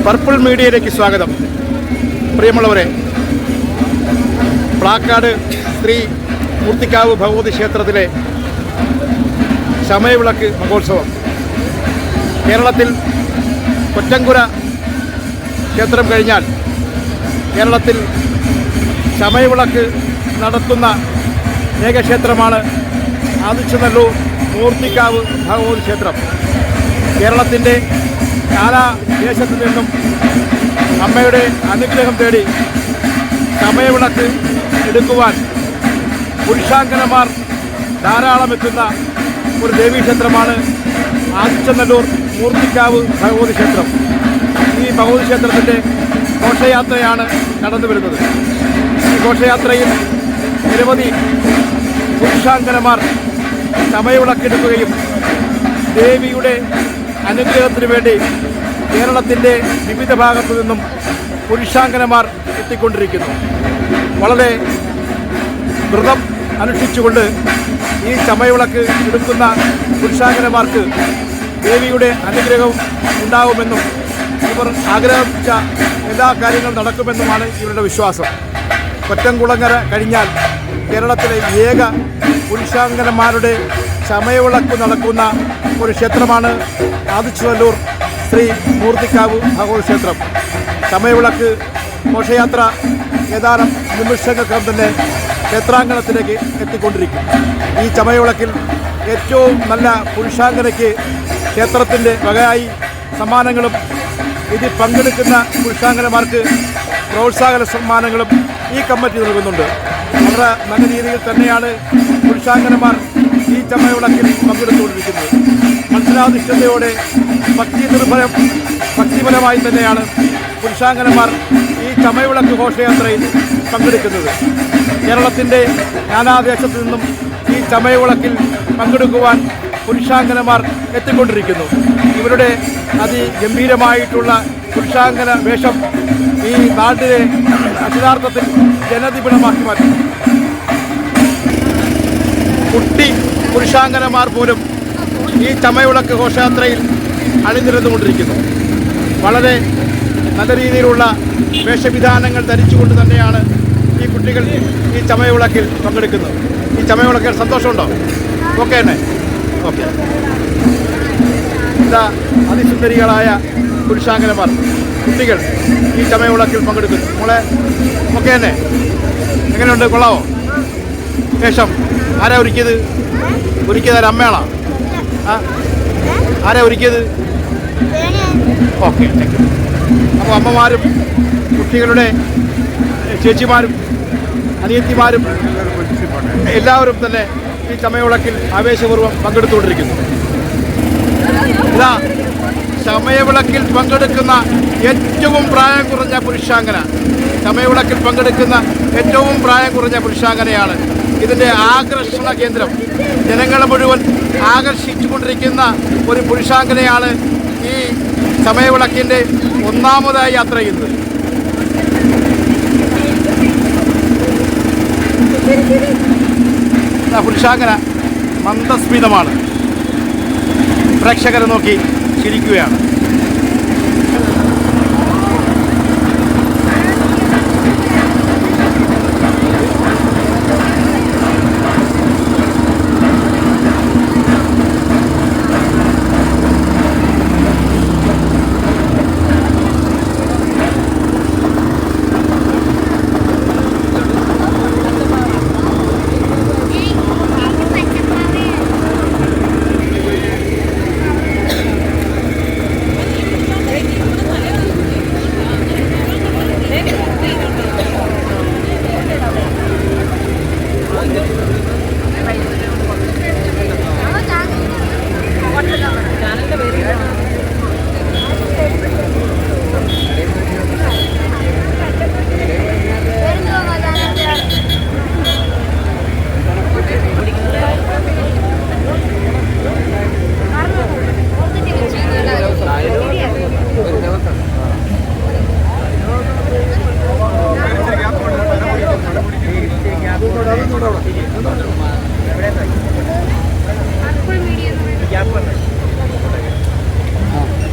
Purple മീഡിയയിലേക്ക് സ്വാഗതം. പ്രിയമുള്ളവരെ, പ്ലാക്കാട് ശ്രീ മൂർത്തിക്കാവ് ഭഗവതി ക്ഷേത്രത്തിലെ ശമയവിളക്ക് മഹോത്സവം കേരളത്തിൽ കൊറ്റങ്കുര ക്ഷേത്രം കഴിഞ്ഞാൽ കേരളത്തിൽ ശമയവിളക്ക് നടത്തുന്ന ഏക ക്ഷേത്രമാണ് ആദിച്ചനല്ലൂർ മൂർത്തിക്കാവ് ഭഗവതി ക്ഷേത്രം. കേരളത്തിൻ്റെ നാനാ ദേശത്തു നിന്നും അമ്മയുടെ അനുഗ്രഹം തേടി ശമയവിളക്ക് എടുക്കുവാൻ പുരുഷാങ്കനമാർ ധാരാളം എത്തുന്ന ഒരു ദേവീക്ഷേത്രമാണ് ആദിച്ചനല്ലൂർ മൂർത്തിക്കാവ് ഭഗവതി ക്ഷേത്രം. ഈ ഭഗവതി ക്ഷേത്രത്തിൻ്റെ ഘോഷയാത്രയാണ് നടന്നു വരുന്നത്. ഈ ഘോഷയാത്രയിൽ നിരവധി പുരുഷാങ്കനമാർ ശമയവിളക്കെടുക്കുകയും ദേവിയുടെ അനുഗ്രഹത്തിനു വേണ്ടി കേരളത്തിൻ്റെ വിവിധ ഭാഗത്തു നിന്നും പുരുഷാങ്കനമാർ എത്തിക്കൊണ്ടിരിക്കുന്നു. വളരെ വ്രതം അനുഷ്ഠിച്ചുകൊണ്ട് ഈ ശമയവിളക്ക് എടുക്കുന്ന പുരുഷാങ്കനമാർക്ക് ദേവിയുടെ അനുഗ്രഹം ഉണ്ടാകുമെന്നും ഇവർ ആഗ്രഹിച്ച എല്ലാ കാര്യങ്ങളും നടക്കുമെന്നുമാണ് ഇവരുടെ വിശ്വാസം. കൊറ്റംകുളങ്ങര കഴിഞ്ഞാൽ കേരളത്തിലെ ഏക പുരുഷാങ്കനമാരുടെ ശമയവിളക്ക് നടക്കുന്ന ഒരു ക്ഷേത്രമാണ് ആദിച്ചനല്ലൂർ ശ്രീ മൂർത്തിക്കാവ് ഭഗവതി ക്ഷേത്രം. ശമയവിളക്ക് ഘോഷയാത്ര ഏതാനും നിമിഷങ്ങൾക്കകം തന്നെ ക്ഷേത്രാങ്കണത്തിലേക്ക് എത്തിക്കൊണ്ടിരിക്കും. ഈ ശമയവിളക്കിൽ ഏറ്റവും നല്ല പുരുഷാങ്കനയ്ക്ക് ക്ഷേത്രത്തിൻ്റെ വകയായി സമ്മാനങ്ങളും ഇതിൽ പങ്കെടുക്കുന്ന പുരുഷാങ്കനമാർക്ക് പ്രോത്സാഹന സമ്മാനങ്ങളും ഈ കമ്മിറ്റി നൽകുന്നുണ്ട്. വളരെ നല്ല രീതിയിൽ തന്നെയാണ് പുരുഷാങ്കനമാർ ഈ ശമയവിളക്കിൽ പങ്കെടുത്തുകൊണ്ടിരിക്കുന്നത്. മത്സരാധിഷ്ഠതയോടെ ഭക്തിപരമായി തന്നെയാണ് പുരുഷാങ്കനമാർ ഈ ശമയവിളക്ക് ഘോഷയാത്രയിൽ പങ്കെടുക്കുന്നത്. കേരളത്തിൻ്റെ നാനാദേശത്തു നിന്നും ഈ ശമയവിളക്കിൽ പങ്കെടുക്കുവാൻ പുരുഷാങ്കനമാർ എത്തിക്കൊണ്ടിരിക്കുന്നു. ഇവരുടെ അതിഗംഭീരമായിട്ടുള്ള പുരുഷാങ്കന വേഷം ഈ നാട്ടിലെ അക്ഷരാർത്ഥത്തിൽ ജനനിബിഡമാക്കി മാറ്റും. കുട്ടി പുരുഷാങ്കനമാർ പോലും ഈ ശമയവിളക്ക് ഘോഷയാത്രയിൽ അണിനിരന്നുകൊണ്ടിരിക്കുന്നു. വളരെ നല്ല രീതിയിലുള്ള വേഷവിധാനങ്ങൾ ധരിച്ചുകൊണ്ട് തന്നെയാണ് ഈ കുട്ടികൾ ഈ ശമയവിളക്കിൽ പങ്കെടുക്കുന്നത്. ഈ ശമയവിളക്കിൽ സന്തോഷമുണ്ടോ? ഓക്കെ തന്നെ, ഓക്കെ. ഇതാ അതിസുന്ദരികളായ പുരുഷാങ്കനമാർ കുട്ടികൾ ഈ ശമയവിളക്കിൽ പങ്കെടുക്കുന്നു. മോളെ ഓക്കെ തന്നെ, എങ്ങനെയുണ്ട്? കൊള്ളാവോ? വേഷം ആരാ ഒരുക്കിയത്? ഒരുക്കിയത് അമ്മയാണോ? ആരാ ഒരുക്കിയത്? Okay, thank you. അപ്പോൾ അമ്മമാരും കുട്ടികളുടെ ചേച്ചിമാരും അനിയത്തിമാരും എല്ലാവരും തന്നെ ഈ ശമയവിളക്കിൽ ആവേശപൂർവ്വം പങ്കെടുത്തുകൊണ്ടിരിക്കുന്നു. ഇതാ ശമയവിളക്കിൽ പങ്കെടുക്കുന്ന ഏറ്റവും പ്രായം കുറഞ്ഞ പുരുഷാങ്കന, ശമയവിളക്കിൽ പങ്കെടുക്കുന്ന ഏറ്റവും പ്രായം കുറഞ്ഞ പുരുഷാങ്കനയാണ്. ഇതിൻ്റെ ആകർഷണ കേന്ദ്രം, ജനങ്ങളെ മുഴുവൻ ആകർഷിച്ചുകൊണ്ടിരിക്കുന്ന ഒരു പുരുഷാങ്കനയാണ് ഈ ശമയവിളക്കിൻ്റെ ഒന്നാമതായി യാത്ര ചെയ്യുന്നത്. പുരുഷാങ്കന മന്ദസ്മിതമാണ്, പ്രേക്ഷകരെ നോക്കി ചിരിക്കുകയാണ്.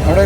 അവിടെ